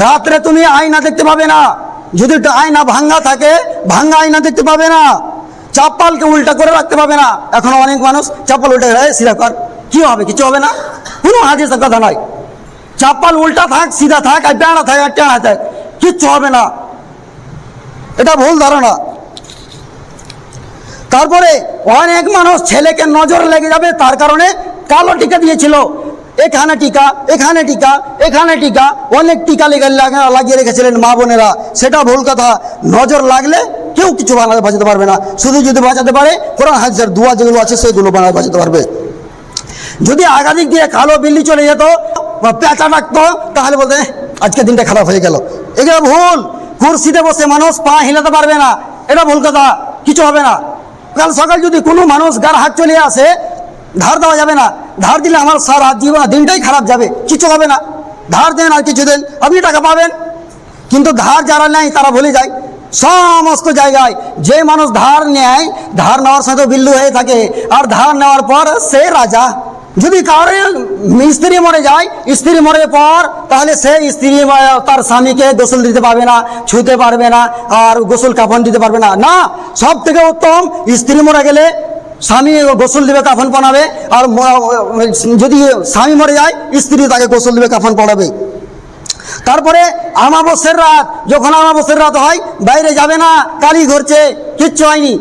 রাত্রে তুমি আয়না দেখতে পাবে না, যদি আয়না ভাঙ্গা থাকে ভাঙ্গা আয়না দেখতে পাবে না। চাপ্পালকে উল্টা করে রাখতে পাবে না। এখন অনেক মানুষ চাপ্পাল উল্টা সিধা কর, কি হবে? কিছু হবে না, কোনো হাদিসের কথা নয়। চাপ্পাল উল্টা থাক, সিধা থাক, আর ডাঁড়া থাক আর টেঁড়া থাক, কিচ্ছু হবে না। এটা ভুল ধারণা। তারপরে অনেক মানুষ ছেলেকে নজর লেগে যাবে তার কারণে কালো টিকা দিয়েছিল, এখানে টিকা, এখানে টিকা, এখানে টিকা, অনেক টিকা লাগিয়ে রেখেছিলেন মা বোনেরা। সেটা ভুল কথা। নজর লাগলে কেউ কিছু বাঁচাতে পারবে না। শুধু যদি বাঁচাতে পারে কোরআন হাদিসের দোয়া যেগুলো আছে সেগুলো বাঁচাতে পারবে। যদি আগাদিক দিয়ে কালো বিল্লি চলে যেত বা পেঁচা ডাকতো তাহলে বলতে আজকে দিনটা খারাপ হয়ে গেল। এগুলো ভুল। কুরসিতে বসে মানুষ পা হিলাতে পারবে না, এটা ভুল কথা, কিছু হবে না। কাল সকাল যদি কোনো মানুষ গার হাত চলে আসে, ধার দেওয়া যাবে না। ধার দিলে আমার সারা জীবন দিনটাই খারাপ যাবে, কিছু হবে না। ধার দেন আর কিছু দেন, আপনি টাকা পাবেন। কিন্তু ধার যারা নেয় তারা ভুলে যায়। সমস্ত জায়গায় যে মানুষ ধার নেয়, ধার নেওয়ার সাথে বিল্লু হয়ে থাকে, আর ধার নেওয়ার পর সে রাজা। যদি কারোর স্ত্রী মরে যায়, স্ত্রী মরে পর, তাহলে সে স্ত্রী তার স্বামীকে গোসল দিতে পারবে না, ছুঁতে পারবে না, আর গোসল কাফন দিতে পারবে না। না, সব থেকে উত্তম স্ত্রী মরে গেলে স্বামী গোসল দিবে, কাফন পরাবে। আর যদি স্বামী মরে যায়, স্ত্রী তাকে গোসল দিবে, কাফন পরাবে। তারপরে আমাবস্যার রাত, যখন আমাবস্যার রাত হয় বাইরে যাবে না, কালি ঘুরছে, কিচ্ছু হয়নি।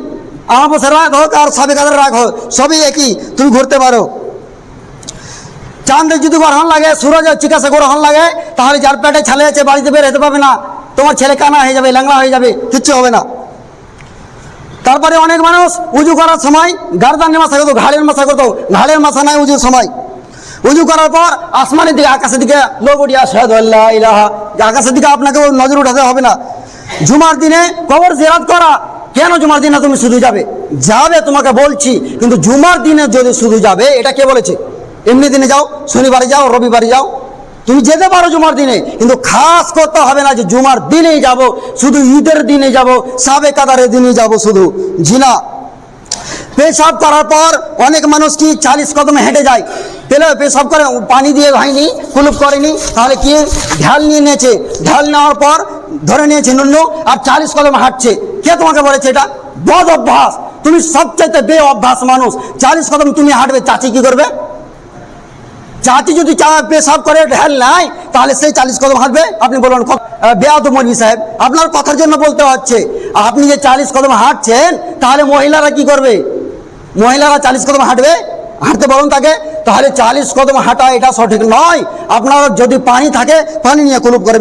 আমাবস্যার রাত হোক আর সবে কাদের রাত হোক, সবই একই, তুমি ঘুরতে পারো। চাঁদের যদি গ্রহণ লাগে, সূরজের চিকাশে গ্রহণ লাগে, তাহলে যার পেটে ছেলে আছে বাড়িতে বের হতে পারবে না। তোমার ছেলে কানা হয়ে যাবে, ল্যাংড়া হয়ে যাবে, কিচ্ছু হবে না। তারপরে অনেক মানুষ উজু করার সময় গার্দানের মাথা করতো, ঘাড়ের মাথা করতো, ঘাড়ের মাথা নাই উজুর সময়। উজু করার পর আসমানের দিকে, আকাশের দিকে লোক উঠিয়া আশহাদু আল্লা ইলাহা, আকাশের দিকে আপনাকে নজর উঠাতে হবে না। জুমার দিনে কবর জিয়ারত করা, কেন জুমার দিনে তুমি শুধু যাবে? যাবে, তোমাকে বলছি, কিন্তু জুমার দিনে যদি শুধু যাবে, এটা কে বলেছে? এমনি দিনে যাও, শনিবারে যাও, রবিবারে যাও, তুমি যেতে পারো জুমার দিনে, কিন্তু খাস করতে হবে না যে জুমার দিনেই যাব, শুধু ঈদের দিনে যাব, সাবে কাদারের দিনে যাব শুধু। জিনা পেশাব করার পর অনেক মানুষ কি 40 কদম হেঁটে যায়, পেশাব করে পানি দিয়ে হয়নি, কুলুপ করেনি, তাহলে কি ঢাল নিয়ে নিয়েছে, ঢাল নেওয়ার পর ধরে নিয়েছে নুন্য, আর 40 কদম হাঁটছে। কে তোমাকে বলেছে? এটা বদ অভ্যাস। তুমি সবচাইতে বে অভ্যাস মানুষ। 40 কদম তুমি হাঁটবে, চাচি কি করবে? চাচি যদি পেশাব করে ঢেল নাই, তাহলে সেই 40 কদম হাঁটবে? আপনি বলুন বেয়াদব মৌলভী সাহেব, আপনার কথার জন্য বলতে হচ্ছে। আপনি যে 40 কদম হাঁটছেন, তাহলে মহিলারা কি করবে? মহিলারা 40 কদম হাঁটবে? হাঁটতে বলুন তাকে। তাহলে 40 কদম হাঁটা এটা সঠিক নয়। আপনার যদি পানি থাকে, পানি নিয়ে কুলুপ করে